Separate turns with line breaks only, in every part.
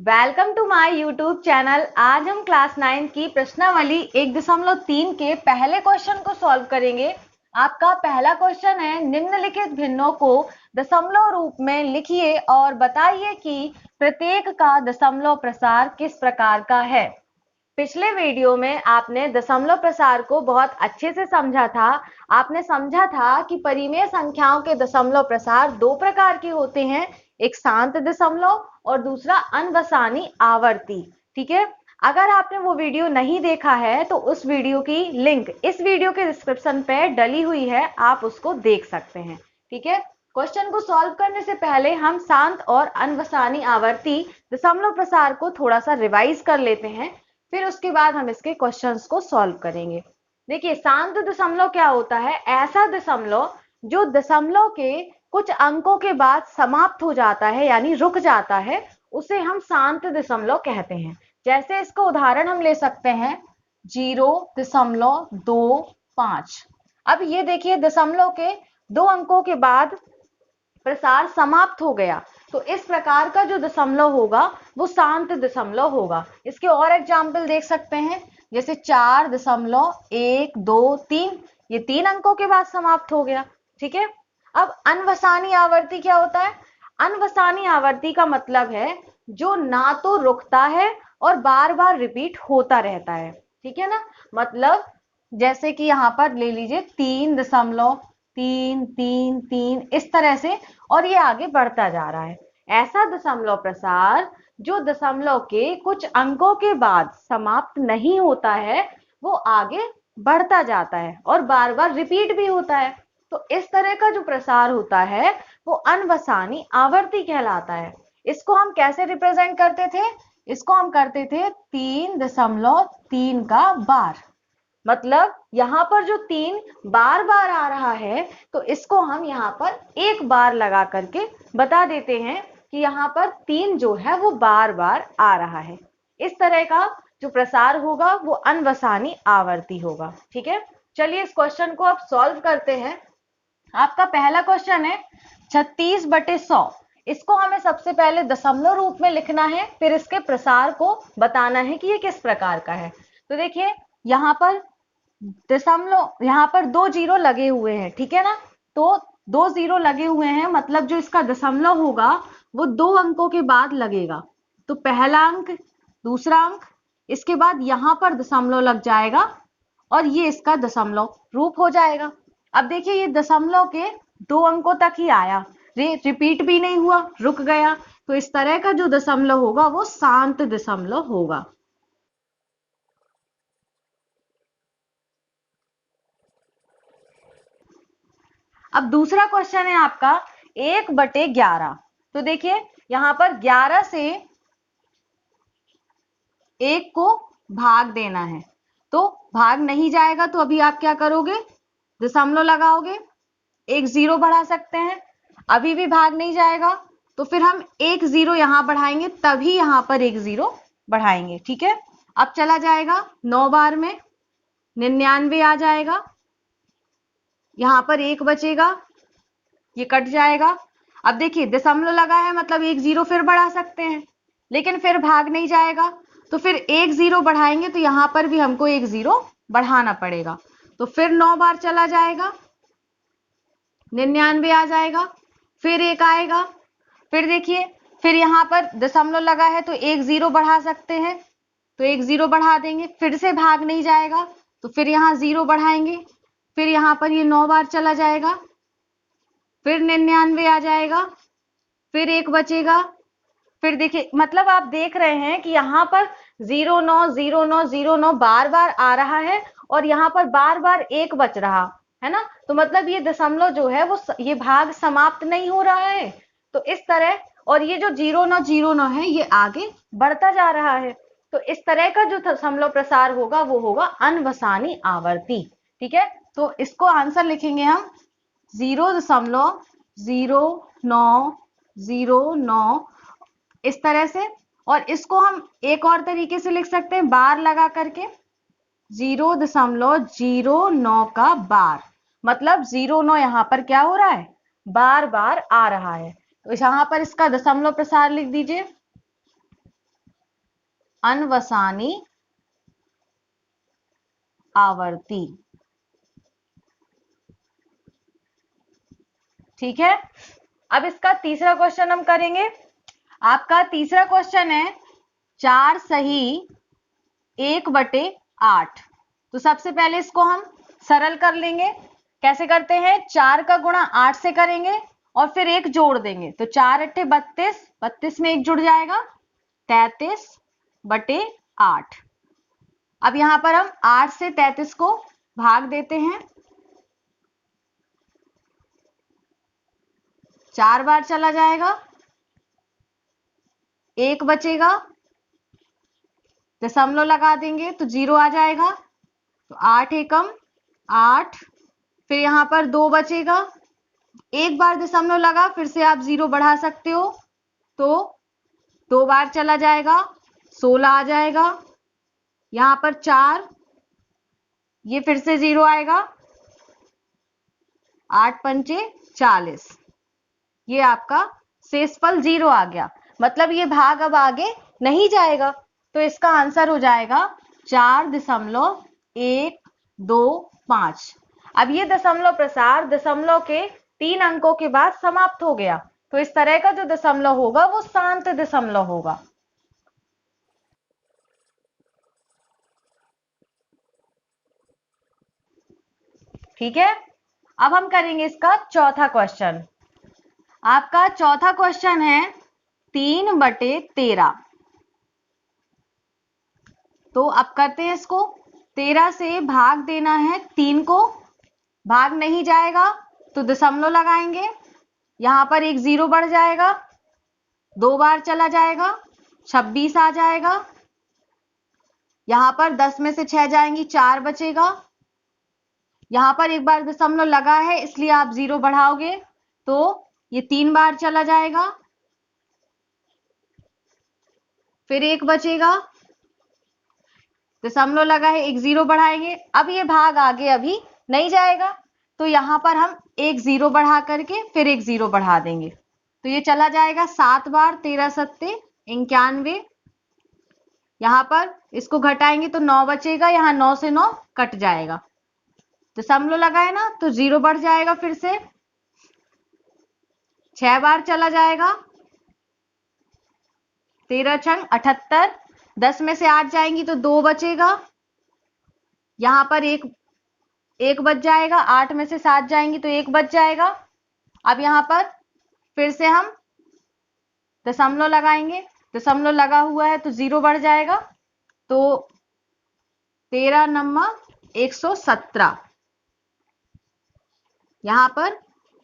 Welcome to my YouTube channel. आज हम class 9 की प्रश्नावली 1.3 के पहले क्वेश्चन को सॉल्व करेंगे। आपका पहला क्वेश्चन है, निम्नलिखित भिन्नों को दशमलव रूप में लिखिए और बताइए कि प्रत्येक का दशमलव प्रसार किस प्रकार का है। पिछले वीडियो में आपने दशमलव प्रसार को बहुत अच्छे से समझा था। आपने समझा था कि परिमेय संख्याओं के दशमलव प्रसार दो प्रकार के होते हैं, एक शांत दशमलव और दूसरा अनवसानी आवर्ती। ठीक है, अगर आपने वो वीडियो नहीं देखा है तो उस वीडियो की लिंक इस वीडियो के डिस्क्रिप्शन पे डली हुई है, आप उसको देख सकते हैं। ठीक है, क्वेश्चन को सॉल्व करने से पहले हम शांत और अनवसानी आवर्ती दशमलव प्रसार को थोड़ा सा रिवाइज कर लेते हैं, फिर उसके बाद हम इसके क्वेश्चंस को सॉल्व करेंगे। देखिए, शांत दशमलव क्या होता है? ऐसा दशमलव जो दशमलव के कुछ अंकों के बाद समाप्त हो जाता है, यानी रुक जाता है, उसे हम शांत दशमलव कहते हैं। जैसे इसका उदाहरण हम ले सकते हैं 0.25। अब ये देखिए, दशमलव के दो अंकों के बाद प्रसार समाप्त हो गया, तो इस प्रकार का जो दशमलव होगा वो शांत दशमलव होगा। इसके और एग्जाम्पल देख सकते हैं, जैसे 4.123, ये 3 अंकों के बाद समाप्त हो गया। ठीक है, अब अनवसानी आवर्ती क्या होता है? अनवसानी आवर्ती का मतलब है जो ना तो रुकता है और बार बार रिपीट होता रहता है। ठीक है ना, मतलब जैसे कि यहाँ पर ले लीजिए 3.333 इस तरह से, और ये आगे बढ़ता जा रहा है। ऐसा दशमलव प्रसार जो दशमलव के कुछ अंकों के बाद समाप्त नहीं होता है, वो आगे बढ़ता जाता है और बार बार रिपीट भी होता है। तो इस तरह का जो प्रसार होता है वो अनवसानी आवर्ती कहलाता है। इसको हम कैसे रिप्रेजेंट करते थे? इसको हम करते थे 3.3 का बार। मतलब यहाँ पर जो 3 बार बार आ रहा है, तो इसको हम यहाँ पर एक बार लगा करके बता देते हैं कि यहाँ पर 3 जो है वो बार बार आ रहा है। इस तरह का जो प्रसार होगा वो अनवसानी आवर्ती होगा। ठीक है, चलिए इस क्वेश्चन को अब सॉल्व करते हैं। आपका पहला क्वेश्चन है 36/100। इसको हमें सबसे पहले दशमलव रूप में लिखना है, फिर इसके प्रसार को बताना है कि ये किस प्रकार का है। तो देखिए, यहाँ पर दशमलव, यहाँ पर 2 जीरो लगे हुए हैं। ठीक है ना, तो 2 जीरो लगे हुए हैं, मतलब जो इसका दशमलव होगा वो 2 अंकों के बाद लगेगा। तो पहला अंक, दूसरा अंक, इसके बाद यहाँ पर दशमलव लग जाएगा और ये इसका दशमलव रूप हो जाएगा। अब देखिए, ये दशमलव के 2 अंकों तक ही आया, रिपीट भी नहीं हुआ, रुक गया। तो इस तरह का जो दशमलव होगा वो शांत दशमलव होगा। अब दूसरा क्वेश्चन है आपका 1/11। तो देखिए, यहां पर 11 से 1 को भाग देना है, तो भाग नहीं जाएगा, तो अभी आप क्या करोगे? दशमलव लगाओगे, एक जीरो बढ़ा सकते हैं। अभी भी भाग नहीं जाएगा, तो फिर हम एक जीरो यहां बढ़ाएंगे, तभी यहां पर एक जीरो बढ़ाएंगे। ठीक है, अब चला जाएगा 9 बार में 99 आ जाएगा, यहां पर एक बचेगा, ये कट जाएगा। अब देखिए, दशमलव लगा है, मतलब एक जीरो फिर बढ़ा सकते हैं, लेकिन फिर भाग नहीं जाएगा, तो फिर एक जीरो बढ़ाएंगे, तो यहां पर भी हमको एक जीरो बढ़ाना पड़ेगा। तो फिर 9 बार चला जाएगा, 99 आ जाएगा, फिर एक आएगा। फिर देखिए, फिर यहाँ पर दशमलव लगा है तो एक जीरो बढ़ा सकते हैं, तो एक जीरो बढ़ा देंगे, फिर से भाग नहीं जाएगा, तो फिर यहाँ जीरो बढ़ाएंगे, फिर यहाँ पर ये 9 बार चला जाएगा, फिर 99 आ जाएगा, फिर एक बचेगा। फिर देखिए, मतलब आप देख रहे हैं कि यहाँ पर 090909 बार बार आ रहा है और यहाँ पर बार बार एक बच रहा है ना, तो मतलब ये दशमलव जो है वो ये भाग समाप्त नहीं हो रहा है। तो इस तरह, और ये जो 0909 है ये आगे बढ़ता जा रहा है, तो इस तरह का जो दशमलव प्रसार होगा वो होगा अनवसानी आवर्ती। ठीक है, तो इसको आंसर लिखेंगे हम 0.0909 इस तरह से। और इसको हम एक और तरीके से लिख सकते हैं, बार लगा करके 0.09 का बार, मतलब 09 यहाँ पर क्या हो रहा है? बार बार आ रहा है। तो यहाँ पर इसका दशमलव प्रसार लिख दीजिए अनवसानी आवर्ती। ठीक है, अब इसका तीसरा क्वेश्चन हम करेंगे। आपका तीसरा क्वेश्चन है 4 सही 1/8। तो सबसे पहले इसको हम सरल कर लेंगे। कैसे करते हैं, 4 का गुणा 8 से करेंगे और फिर 1 जोड़ देंगे। तो 4 अट्ठे 32, 32 में 1 जुड़ जाएगा 33/8। अब यहां पर हम 8 से 33 को भाग देते हैं। 4 बार चला जाएगा, 1 बचेगा, दशमलव लगा देंगे तो 0 आ जाएगा। तो 8 एकम 8, फिर यहां पर 2 बचेगा, एक बार दशमलव लगा, फिर से आप 0 बढ़ा सकते हो तो 2 बार चला जाएगा, 16 आ जाएगा। यहां पर 4, ये फिर से 0 आएगा, 8 पंचे 40, ये आपका शेषफल 0 आ गया। मतलब ये भाग अब आगे नहीं जाएगा। तो इसका आंसर हो जाएगा 4.125। अब ये दशमलव प्रसार दशमलव के 3 अंकों के बाद समाप्त हो गया। तो इस तरह का जो दशमलव होगा वो शांत दशमलव होगा। ठीक है, अब हम करेंगे इसका चौथा क्वेश्चन। आपका चौथा क्वेश्चन है 3/13। तो अब करते हैं इसको। 13 से भाग देना है 3 को, भाग नहीं जाएगा तो दशमलव लगाएंगे। यहां पर एक 0 बढ़ जाएगा, 2 बार चला जाएगा, 26 आ जाएगा। यहां पर 10 में से 6 जाएंगी, 4 बचेगा। यहां पर एक बार दशमलव लगा है इसलिए आप 0 बढ़ाओगे तो ये 3 बार चला जाएगा, फिर 1 बचेगा, दशमलव लगा है, एक 0 बढ़ाएंगे। अब ये भाग आगे अभी नहीं जाएगा तो यहां पर हम एक 0 बढ़ा करके फिर एक 0 बढ़ा देंगे। तो ये चला जाएगा 7 बार, 13 सत्ते 91। यहां पर इसको घटाएंगे तो 9 बचेगा, यहां 9 से 9 कट जाएगा। दशमलव लगाए ना तो 0 बढ़ जाएगा, फिर से 6 बार चला जाएगा, 13 छंग 78। 10 में से 8 जाएंगी तो 2 बचेगा, यहां पर एक बच जाएगा। 8 में से 7 जाएंगी तो 1 बच जाएगा। अब यहां पर फिर से हम दशमलव लगाएंगे, दशमलव लगा हुआ है तो 0 बढ़ जाएगा। तो 13 नम्मा 117, यहां पर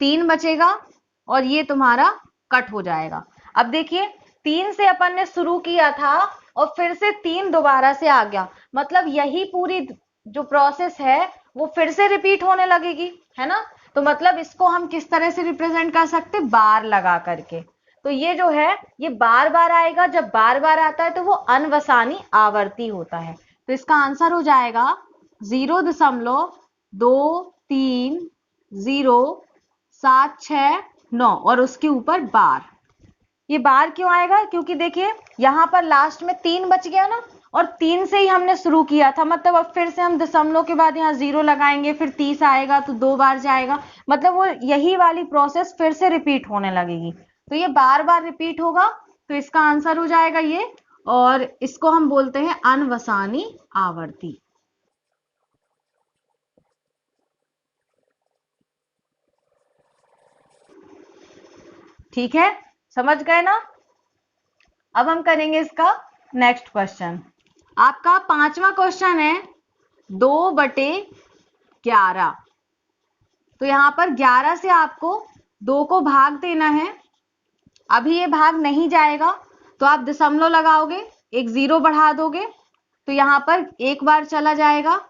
3 बचेगा और ये तुम्हारा कट हो जाएगा। अब देखिए 3 से अपन ने शुरू किया था और फिर से 3 दोबारा से आ गया। मतलब यही पूरी जो प्रोसेस है वो फिर से रिपीट होने लगेगी, है ना। तो मतलब इसको हम किस तरह से रिप्रेजेंट कर सकते, बार लगा करके। तो ये जो है ये बार बार आएगा, जब बार बार आता है तो वो अनवसानी आवर्ती होता है। तो इसका आंसर हो जाएगा 0.230769 और उसके ऊपर बार। ये बार क्यों आएगा, क्योंकि देखिए यहां पर लास्ट में 3 बच गया ना, और 3 से ही हमने शुरू किया था। मतलब अब फिर से हम दशमलव के बाद यहाँ 0 लगाएंगे, फिर 30 आएगा तो 2 बार जाएगा। मतलब वो यही वाली प्रोसेस फिर से रिपीट होने लगेगी। तो ये बार बार रिपीट होगा। तो इसका आंसर हो जाएगा ये, और इसको हम बोलते हैं अनवसानी आवर्ती। ठीक है, समझ गए ना। अब हम करेंगे इसका नेक्स्ट क्वेश्चन। आपका पांचवा क्वेश्चन है 2/11। तो यहां पर 11 से आपको 2 को भाग देना है। अभी ये भाग नहीं जाएगा तो आप दशमलव लगाओगे, एक 0 बढ़ा दोगे तो यहां पर एक बार चला जाएगा,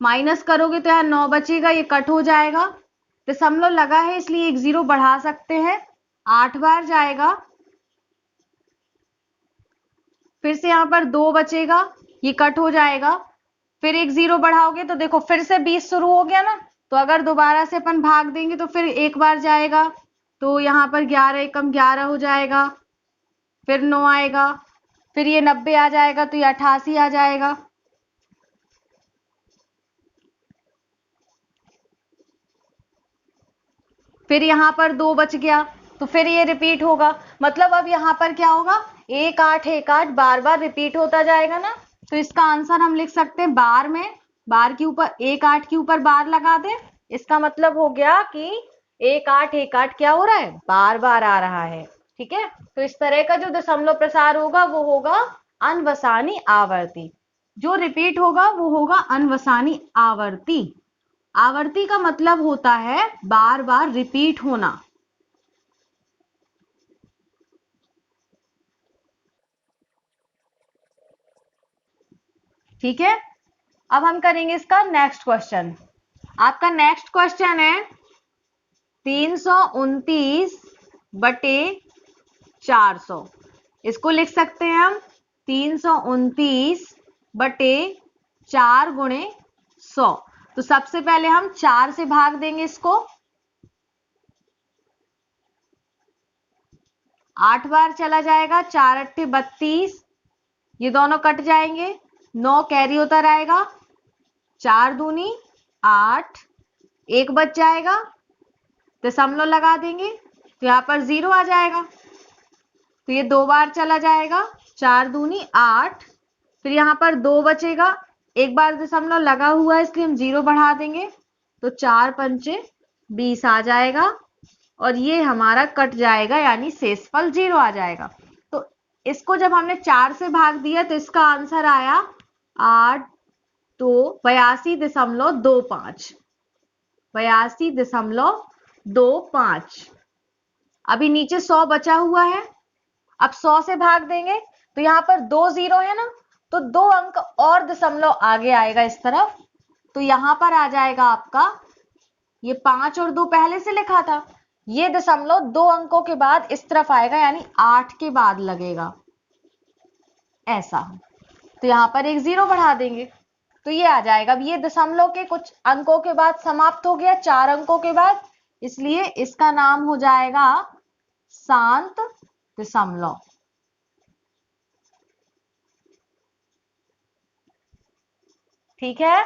माइनस करोगे तो यहां 9 बचेगा, ये कट हो जाएगा। दशमलव लगा है इसलिए एक 0 बढ़ा सकते हैं, 8 बार जाएगा, फिर से यहां पर 2 बचेगा, ये कट हो जाएगा। फिर एक 0 बढ़ाओगे तो देखो फिर से 20 शुरू हो गया ना। तो अगर दोबारा से अपन भाग देंगे तो फिर एक बार जाएगा, तो यहां पर 11 एकम 11 हो जाएगा। फिर 9 आएगा, फिर ये 90 आ जाएगा तो ये 88 आ जाएगा। फिर यहाँ पर 2 बच गया तो फिर ये रिपीट होगा। मतलब अब यहाँ पर क्या होगा, 1 8 1 8 बार बार रिपीट होता जाएगा ना। तो इसका आंसर हम लिख सकते हैं बार में, बार के ऊपर 1 8 के ऊपर बार लगा दे। इसका मतलब हो गया कि 1 8 1 8 क्या हो रहा है, बार बार आ रहा है। ठीक है, तो इस तरह का जो दशमलव प्रसार होगा वो होगा अनवसानी आवर्ती। जो रिपीट होगा वो होगा अनवसानी आवर्ती। आवर्ती का मतलब होता है बार बार रिपीट होना। ठीक है, अब हम करेंगे इसका नेक्स्ट क्वेश्चन। आपका नेक्स्ट क्वेश्चन है 329 बटे 400। इसको लिख सकते हैं हम 329 बटे 4 गुणे 100। तो सबसे पहले हम 4 से भाग देंगे इसको, 8 बार चला जाएगा, 4 अट्ठे 32, ये दोनों कट जाएंगे, 9 कैरी होता रहेगा, 4 दूनी 8, 1 बच जाएगा, दशमलव लगा देंगे तो यहाँ पर 0 आ जाएगा। तो ये 2 बार चला जाएगा, 4 दूनी 8, फिर यहाँ पर 2 बचेगा, 1 बार दशमलव लगा हुआ है इसलिए हम 0 बढ़ा देंगे, तो 4 पंचे 20 आ जाएगा और ये हमारा कट जाएगा यानी शेषफल 0 आ जाएगा। तो इसको जब हमने 4 से भाग दिया तो इसका आंसर आया 8 तो 82.25, 82.25। अभी नीचे 100 बचा हुआ है, अब 100 से भाग देंगे तो यहाँ पर 2 0 है ना, तो 2 अंक और दशमलव आगे आएगा इस तरफ, तो यहाँ पर आ जाएगा आपका, ये 5 और 2 पहले से लिखा था, ये दशमलव 2 अंकों के बाद इस तरफ आएगा यानी 8 के बाद लगेगा ऐसा। तो यहाँ पर एक 0 बढ़ा देंगे तो ये आ जाएगा। अब ये दशमलव के कुछ अंकों के बाद समाप्त हो गया, 4 अंकों के बाद, इसलिए इसका नाम हो जाएगा शांत दशमलव। ठीक है,